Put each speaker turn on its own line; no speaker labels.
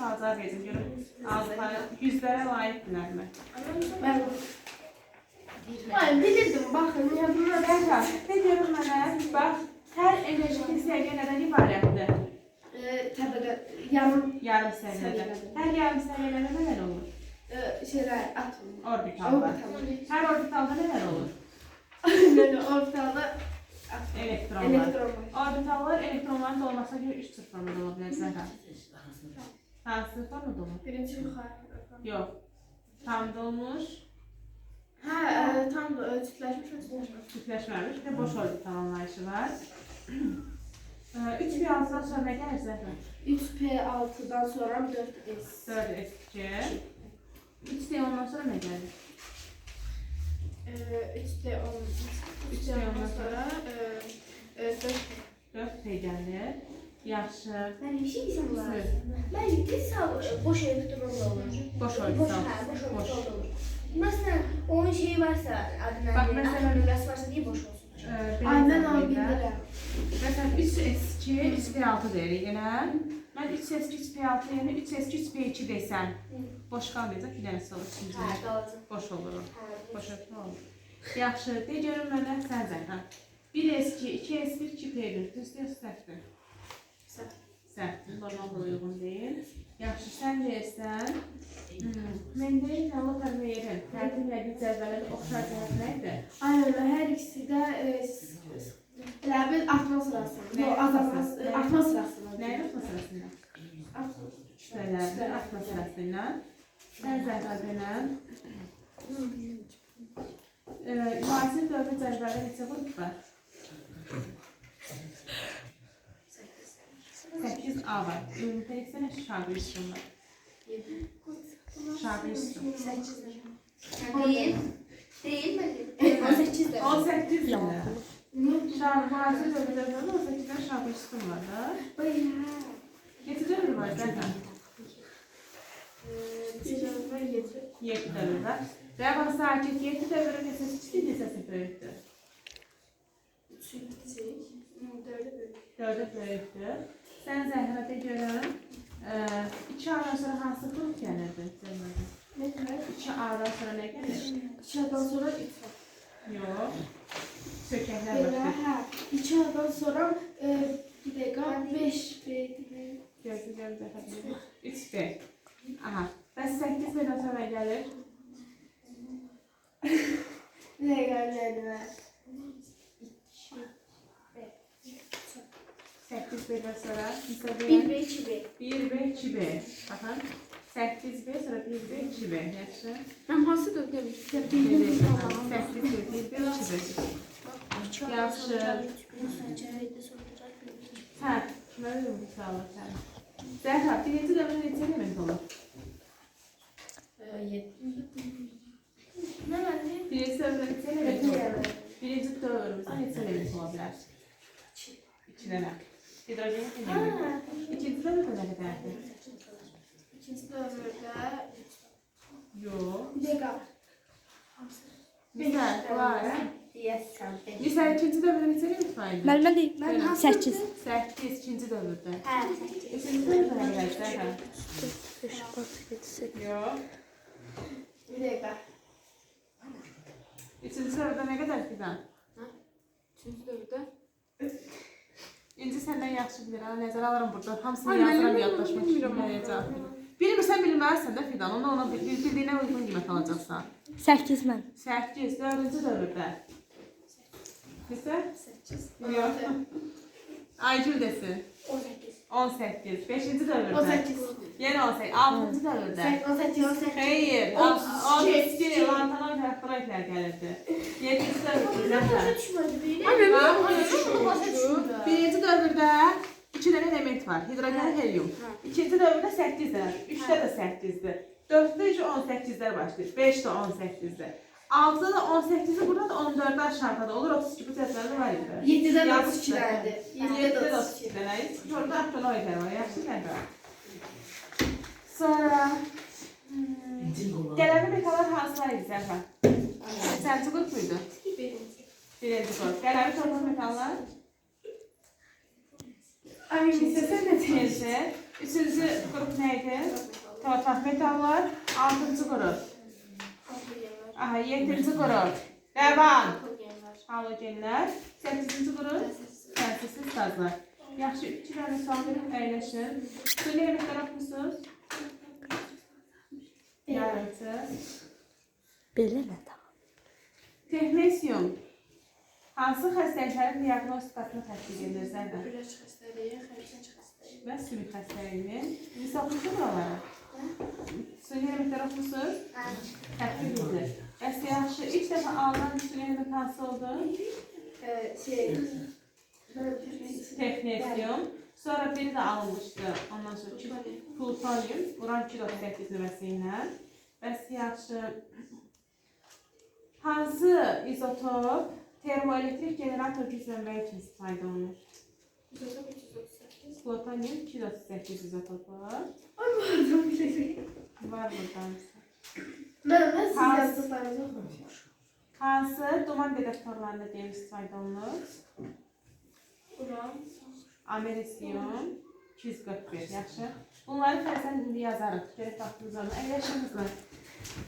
Azar verdim görün. Azlar yüzlere layıkdırlar mı?
Ben bilirdim bakın ya buna
Bəli, ne diyorum mənə? Bax, hər enerji səviyyə nədən ibarətdir?
təbəqə yarım
səviyyədən. Hər yarım səviyyələrdə nələr olur?
şeyler atom.
Orbitallar. Hər orbitalda nələr olur?
Ortada
Elektronlar. Orbitallar elektronların dolmasına görə 3 cür formada ola bilər zəhra. Hansı formada olur?
birinci yukarı.
Yox. Tam dolmuş,
Tam da
kütləşməmiş və boş orbital anlayışı var. 3p6-dan sonra nə gəlir zəhra?
3p6'dan sonra 4s.
4s2. 3d10-dan sonra nə gəlir?
3d10'dan sonra
4p gəlir. Yaxşı.
Ben bir şey diyeceğim var.
Buyur.
Ben boş elektron da olur.
Boş
Boş
orbital.
orbital da olur. Mesela onun şeyi varsa, adına
Bak
bir
mesela-
atom nübrası varsa niye boş olsun?
Aynen o bildirim.
Məsələn 3s2, 3p6 deyirik yenə. Mən 3s2, 3p6 yəni 3s2, 3p2 desəm, boş qalmayacaq, bir dənəsi olur ikinci.
Qalacaq.
Boş olur. Boş olur. Yaxşı, de görüm mənə sən zəhra. 1s2, 2s1, 2p1 düzdür, yoxsa səhvdir? Səhvdir, normal uyğun deyil. Yaxşı, sən deyirsən, mən deyirəm, lotar verim. Tərtib elədiyi cədvələrdə oxşar cəhət nə idi?
Aynen öyle her ikisi de artma sırasında. Yok azalma artma sırasında.
Nəyin artma sırasında? Şübhələrin artma sırasıyla. Sən zəhra denən. Müasir dövrdə cədvəldə neçə qrup var? 8A var. Ümumiyyətlə neçə şagird üstün var? Şagird üstün.
Değil. Değil mi? 18'de.
18 dənə. Müasir dövrdə 18-dən şagird üstün var da. Neçə dövr var zəhra? 7 dövr var. Və bana sakit 7 dövrün neçəsi kiçik, neçəsi böyükdür? 4'e böyükdür. Sən zəhra de görüm. 2A'dan sonra hansı qrup gəlirdi? 2A'dan sonra nə gəlir?
2A'dan sonra 3 var.
Yox. Sökəklər başlayır.
2A'dan sonra bir dakika 5
Gördü zəhra. 3B. Aha. Bəs 8B'dən sonra gəlir?
bir dakika öyle
8B'dən sonra
1 ve 2 B.
1B, 2B. Baxın. 8B sonra 1B, 2B. Yaxşı.
Ben hasta da demiştim.
8B, 1B, 2B. Yaxşı. Hə, kimə verim bu sualı sən? Zəhra, birinci dövrdə neçə element olur?
7.
Ne var ne?
Birinci dövrdə neçə element olur? Birinci dövrümüzdə neçə element ola bilər? 2 dənə. Hidrogen element. İkinci dövrdə nə qədərdir?
İkinci dövrde
Yox.
bir dakika.
Misal, var.
Yes, something.
Misal, ikinci dövrdə neçə element var idi?
Müəllimə deyim.
Mən
8.
8, ikinci dövrdə.
Ha,
İkinci dövrdə nə qədər Zəhra?
5, 6, 7, 8.
Yox.
Bir dakika.
İkinci dövrdə nə qədər fidan?
Üçüncü dövrde.
İnci səndən yaxşı bilir, nəzərə alıram burada. Hamısını yazıram, yaddaşmaq üçün cavab verir. Bilmirsən, bilməlisən də fidan. Ona bildiyinə uyğun qiymət alacaqsan.
8 mən.
8, 4-cü dövrdə. Neçə?
8.
Yox. Aygül desin.
18.
18, 5-ci dövrdə.
18.
Yenə 18, 6-cı dövrdə.
18.
Xeyr, 32, lantanan tərəflər gəlirdi. 7-ci dövrdə. Zəhra.
Düşmedi biri.
Birinci dövrdə 2 dənə element var. Hidrogen, helyum. İkinci dövrdə 8 dənə. 3-də də 8-dir. 4-də 18-lər başlayır. 5-də 18-dir. 6-da da 18-i burada da 14-də aşağıda olur. 32 bu cədvəldə var idi.
7'den 32'lerdi.
7-də 32 dənə. Orada aktonoidlər var. Yaxşı Zəhra. Sonra gələn metallar hansılar idi Zəhra? Neçənci qrup muydu? Birinci qrup. Gələn torpaq metallar? Ay, istəsən nə deyəcək? Üçüncü qrup neydi? Torpaq metallar. Altıncı qrup. Aha, yedinci qrup. Devam. Halogenlər. Səkkizinci qrup. Təsirsiz qazlar. Yaxşı, 2 dənə sual verib əyləşin. Süni elementlər oxumusunuz? Yarısı.
Belə nə də?
Teknesium. Hansı xəstəliklərin diaqnostikasını tətbiq edir Zəhra?
Güləç xəstəliyi, xərçəng xəstəliyi.
Və sümük xəstəliyinin. Biz oxumuşuq buralara. Süni elementlər oxumusunuz? Tətbiq edilir. Bəs yaxşı, ilk dəfə alınan süni element hansı oldu? Teknesium. Sonra biri də alınmışdı. Ondan sonra plutonium, uran 238 nömrəsi ilə. Bəs yaxşı, hansı izotop termoelektrik generator güclənməyi üçün istifadə olunur? Plutonium 238 izotopu. Var buradan.
Ben siz yaptıklarınızı okumuşum.
Hansı duman detektorlarında deyil istifadə olunur?
Uran.
Amerisium 241, yaxşı. Bunları fərsən indi yazarıq. Gələk vaxtımız var. Əyləşiniz var.